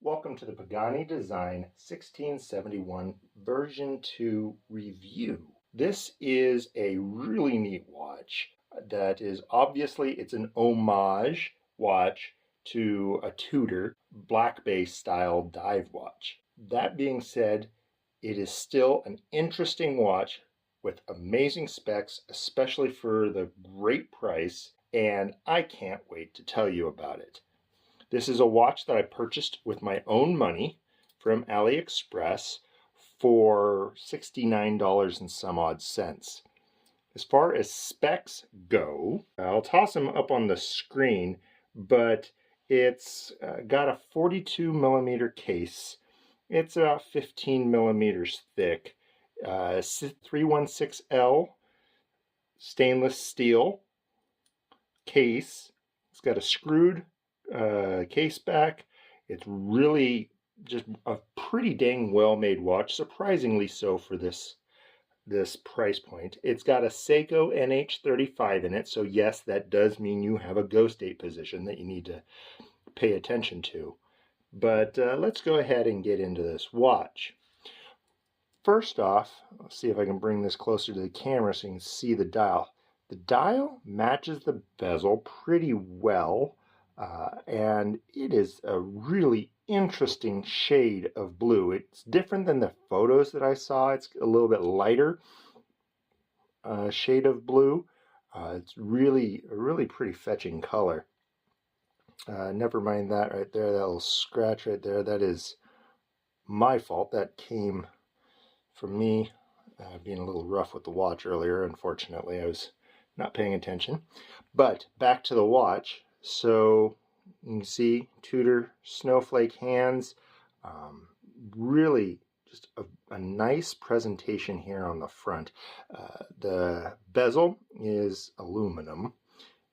Welcome to the Pagani Design 1671 version 2 review. This is a really neat watch that is obviously it's an homage watch to a Tudor black base style dive watch. That being said, it is still an interesting watch with amazing specs, especially for the great price, and I can't wait to tell you about it. This is a watch that I purchased with my own money from AliExpress for $69 and some odd cents. As far as specs go, I'll toss them up on the screen, but it's got a 42 millimeter case. It's about 15 millimeters thick. 316L stainless steel case. It's got a screwed case back. It's really just a pretty dang well made watch, surprisingly so for this price point. It's got a Seiko NH35 in it, so yes, that does mean you have a ghost date position that you need to pay attention to. But let's go ahead and get into this watch. First off, let's see if I can bring this closer to the camera so you can see the dial. The dial matches the bezel pretty well. And it is a really interesting shade of blue. It's different than the photos that I saw. It's a little bit lighter shade of blue. It's really a really pretty fetching color. Never mind that right there, that little scratch right there. That is my fault. That came from me being a little rough with the watch earlier. Unfortunately, I was not paying attention. But back to the watch. So you can see Tudor snowflake hands, really just a nice presentation here on the front. The bezel is aluminum.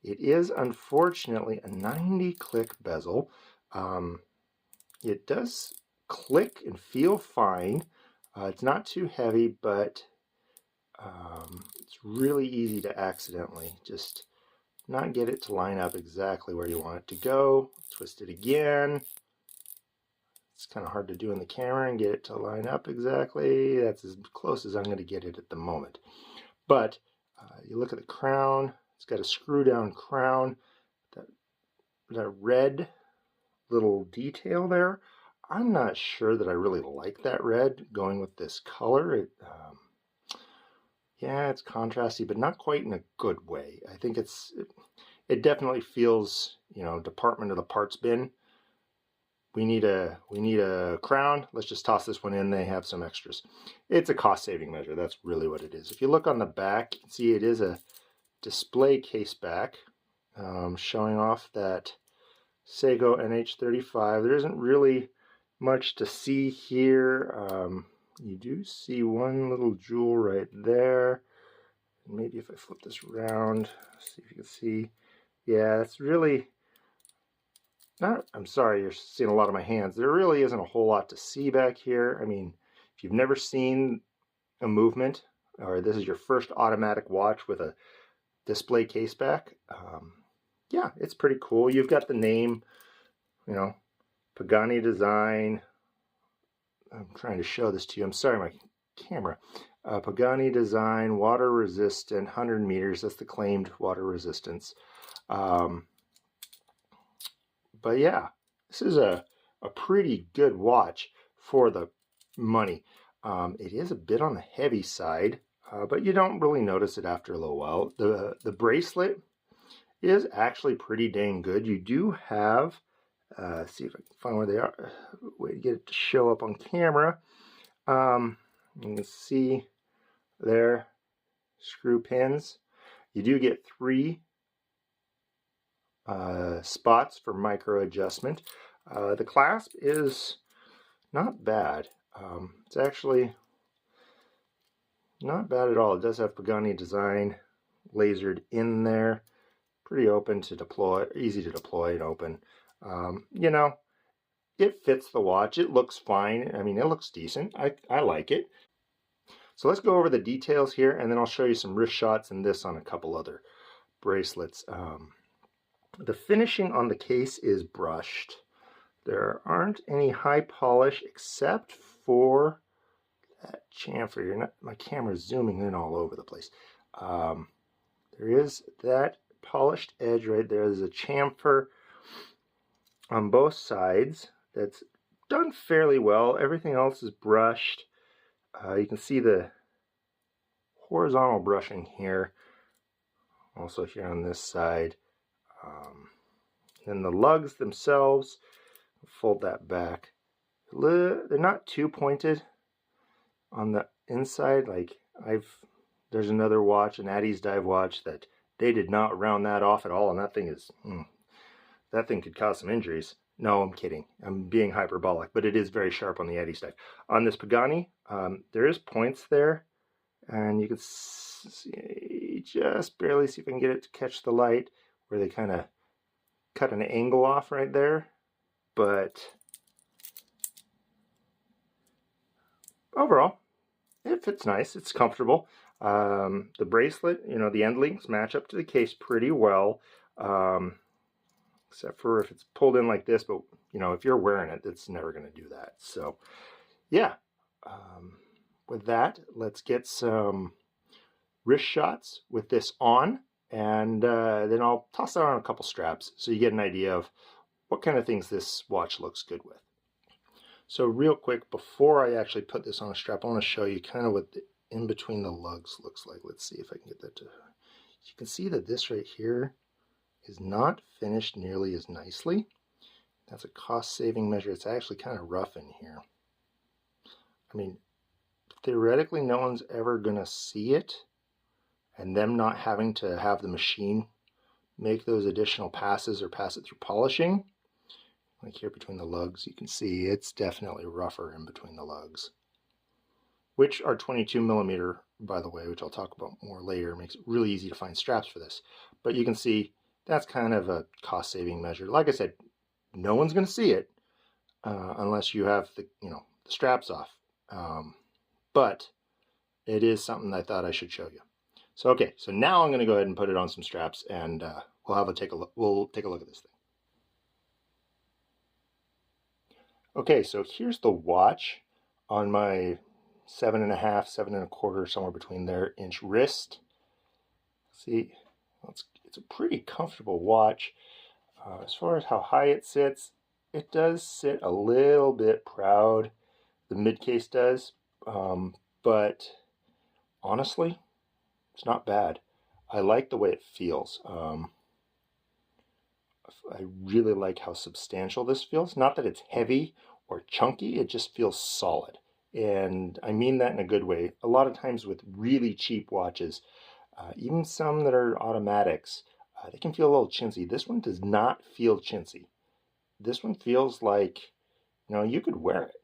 It is unfortunately a 90 click bezel. It does click and feel fine. It's not too heavy, but it's really easy to accidentally just not get it to line up exactly where you want it to go. Twist it again. It's kind of hard to do in the camera and get it to line up exactly. That's as close as I'm going to get it at the moment. But you look at the crown. It's got a screw down crown. That red little detail there, I'm not sure that I really like that red going with this color. Yeah, it's contrasty, but not quite in a good way. I think it definitely feels, you know, Department of the Parts bin. We need a crown. Let's just toss this one in. They have some extras. It's a cost-saving measure. That's really what it is. If you look on the back, you can see it is a display case back, showing off that Seiko NH35. There isn't really much to see here. You do see one little jewel right there. Maybe if I flip this around, see if you can see. Yeah, it's really not, I'm sorry, you're seeing a lot of my hands. There really isn't a whole lot to see back here. I mean, if you've never seen a movement, or this is your first automatic watch with a display case back, yeah, it's pretty cool. You've got the name, you know, Pagani Design. I'm trying to show this to you. I'm sorry, my camera. Pagani Design, water resistant, 100 meters. That's the claimed water resistance. But yeah, this is a pretty good watch for the money. It is a bit on the heavy side, but you don't really notice it after a little while. The bracelet is actually pretty dang good. You do have, see if I can find where they are, way to get it to show up on camera. You can see there, screw pins. You do get 3 spots for micro adjustment. The clasp is not bad. It's actually not bad at all. It does have Pagani Design lasered in there. Pretty open to deploy, easy to deploy and open. You know, it fits the watch. It looks fine. I mean, it looks decent. I like it. So let's go over the details here, and then I'll show you some wrist shots and this on a couple other bracelets. The finishing on the case is brushed. There aren't any high polish except for that chamfer. My camera's zooming in all over the place. There is that polished edge right there. There's a chamfer on both sides that's done fairly well. Everything else is brushed. You can see the horizontal brushing here, also here on this side. And the lugs themselves, fold that back. They're not too pointed on the inside. Like there's another watch, an Addy's dive watch, that they did not round that off at all, and that thing is, that thing could cause some injuries. No, I'm kidding. I'm being hyperbolic, but it is very sharp on the Addy's dive. On this Pagani, there is points there, and you can see, just barely see if I can get it to catch the light, where they kind of cut an angle off right there. But overall, it fits nice. It's comfortable. The bracelet, the end links match up to the case pretty well, except for if it's pulled in like this. But if you're wearing it, it's never going to do that. So yeah, with that, let's get some wrist shots with this on, and then I'll toss it on a couple straps so you get an idea of what kind of things this watch looks good with. So real quick, before I actually put this on a strap, I want to show you kind of what the in between the lugs looks like. Let's see if I can get that to... You can see that this right here is not finished nearly as nicely. That's a cost-saving measure. It's actually kind of rough in here. I mean, theoretically, no one's ever going to see it, and them not having to have the machine make those additional passes or pass it through polishing. Like here between the lugs, you can see it's definitely rougher in between the lugs, which are 22 millimeter, by the way, which I'll talk about more later. It makes it really easy to find straps for this. But you can see that's kind of a cost-saving measure. Like I said, no one's going to see it unless you have the the straps off. But it is something I thought I should show you. So okay, so now I'm going to go ahead and put it on some straps, and we'll take a look at this thing. Okay, so here's the watch on my 7.5, 7.25, somewhere between there, inch wrist. See, it's a pretty comfortable watch. As far as how high it sits, it does sit a little bit proud. The mid case does, but honestly, it's not bad. I like the way it feels. I really like how substantial this feels. Not that it's heavy or chunky, it just feels solid. And I mean that in a good way. A lot of times with really cheap watches, even some that are automatics, they can feel a little chintzy. This one does not feel chintzy. This one feels like, you could wear it.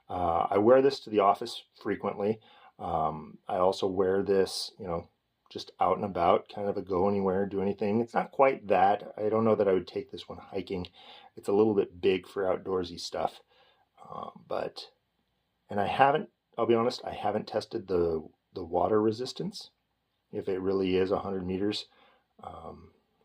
I wear this to the office frequently. I also wear this, just out and about, kind of a go anywhere, do anything. It's not quite that. I don't know that I would take this one hiking. It's a little bit big for outdoorsy stuff. And I'll be honest, I haven't tested the water resistance, if it really is 100 meters.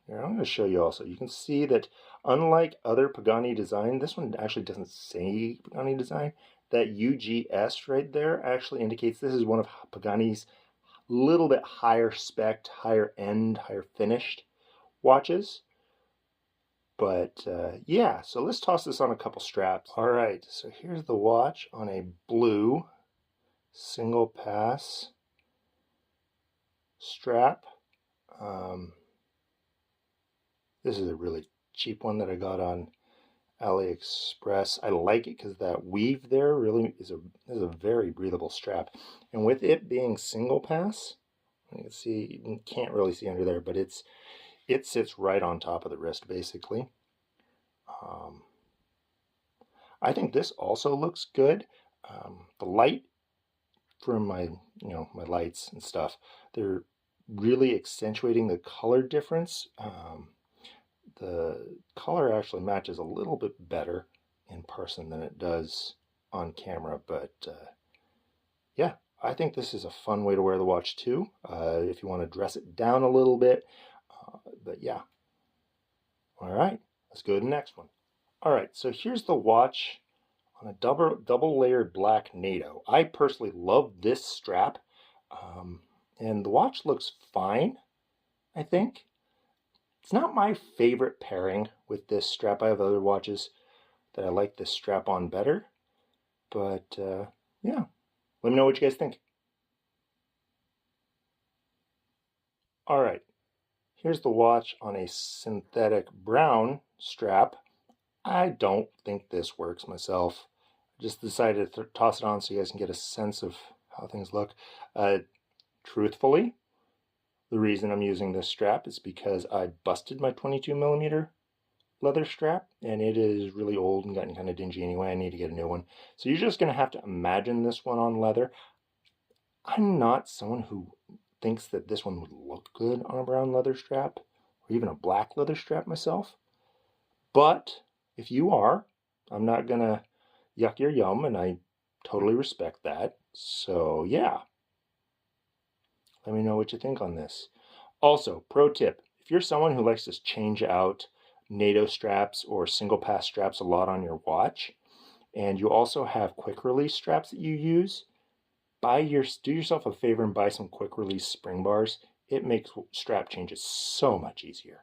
Here, I'm going to show you also. You can see that unlike other Pagani Design, this one actually doesn't say Pagani Design. That UGS right there actually indicates this is one of Pagani's little bit higher spec, higher end, higher finished watches. But yeah, so let's toss this on a couple straps. All right, so here's the watch on a blue single pass strap. This is a really cheap one that I got on AliExpress. I like it because that weave there really is a very breathable strap. And with it being single pass, you can see, you can't really see under there, but it sits right on top of the wrist basically. I think this also looks good. The light from my my lights and stuff, they're really accentuating the color difference. The color actually matches a little bit better in person than it does on camera, but yeah, I think this is a fun way to wear the watch too, if you want to dress it down a little bit. But yeah, all right, let's go to the next one. All right, so here's the watch on a double layered black NATO. I personally love this strap, and the watch looks fine, I think. It's not my favorite pairing with this strap. I have other watches that I like this strap on better, but yeah, let me know what you guys think. All right, here's the watch on a synthetic brown strap. I don't think this works myself. I just decided to toss it on so you guys can get a sense of how things look. Truthfully, the reason I'm using this strap is because I busted my 22mm leather strap, and it is really old and gotten kind of dingy anyway. I need to get a new one. So you're just going to have to imagine this one on leather. I'm not someone who thinks that this one would look good on a brown leather strap or even a black leather strap myself. But if you are, I'm not going to yuck your yum, and I totally respect that. So yeah, let me know what you think on this. Also, pro tip, if you're someone who likes to change out NATO straps or single pass straps a lot on your watch, and you also have quick release straps that you use, do yourself a favor and buy some quick release spring bars. It makes strap changes so much easier.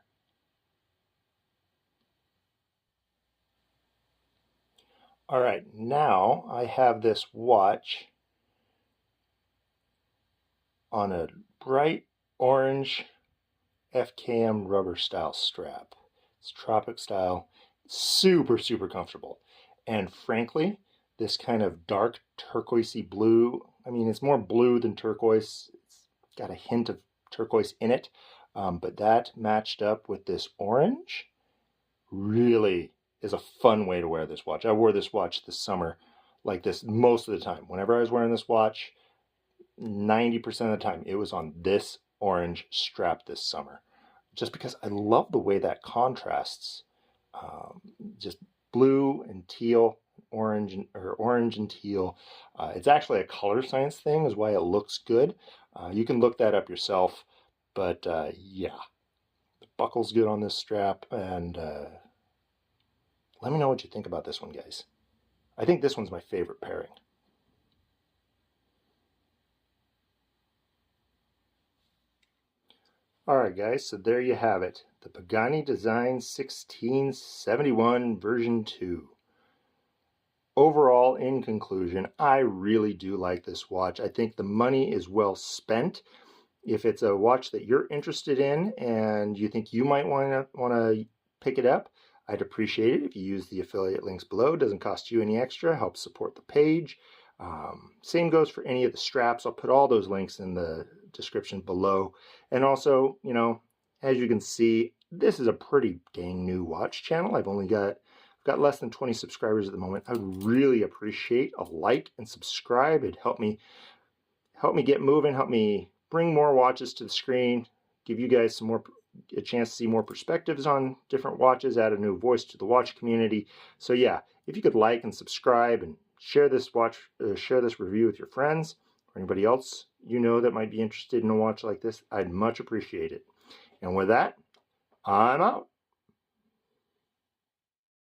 All right, now I have this watch on a bright orange FKM rubber style strap. It's tropic style, super comfortable. And frankly, this kind of dark turquoisey blue, I mean, it's more blue than turquoise. It's got a hint of turquoise in it, but that matched up with this orange really is a fun way to wear this watch. I wore this watch this summer like this most of the time. Whenever I was wearing this watch, 90% of the time it was on this orange strap this summer, just because I love the way that contrasts just blue and teal, orange and teal. It's actually a color science thing is why it looks good. You can look that up yourself, but yeah, the buckle's good on this strap, and let me know what you think about this one, guys. I think this one's my favorite pairing. Alright guys, so there you have it. The Pagani Design 1671 version 2. Overall, in conclusion, I really do like this watch. I think the money is well spent. If it's a watch that you're interested in and you think you might want to pick it up, I'd appreciate it if you use the affiliate links below. It doesn't cost you any extra, helps support the page. Same goes for any of the straps. I'll put all those links in the description below. And also, you know, as you can see, this is a pretty dang new watch channel. I've got less than 20 subscribers at the moment. I would really appreciate a like and subscribe. It'd help me get moving, help me bring more watches to the screen, give you guys a chance to see more perspectives on different watches, add a new voice to the watch community. So yeah, if you could like and subscribe and share this review with your friends or anybody else you know that might be interested in a watch like this, I'd much appreciate it. And with that, I'm out.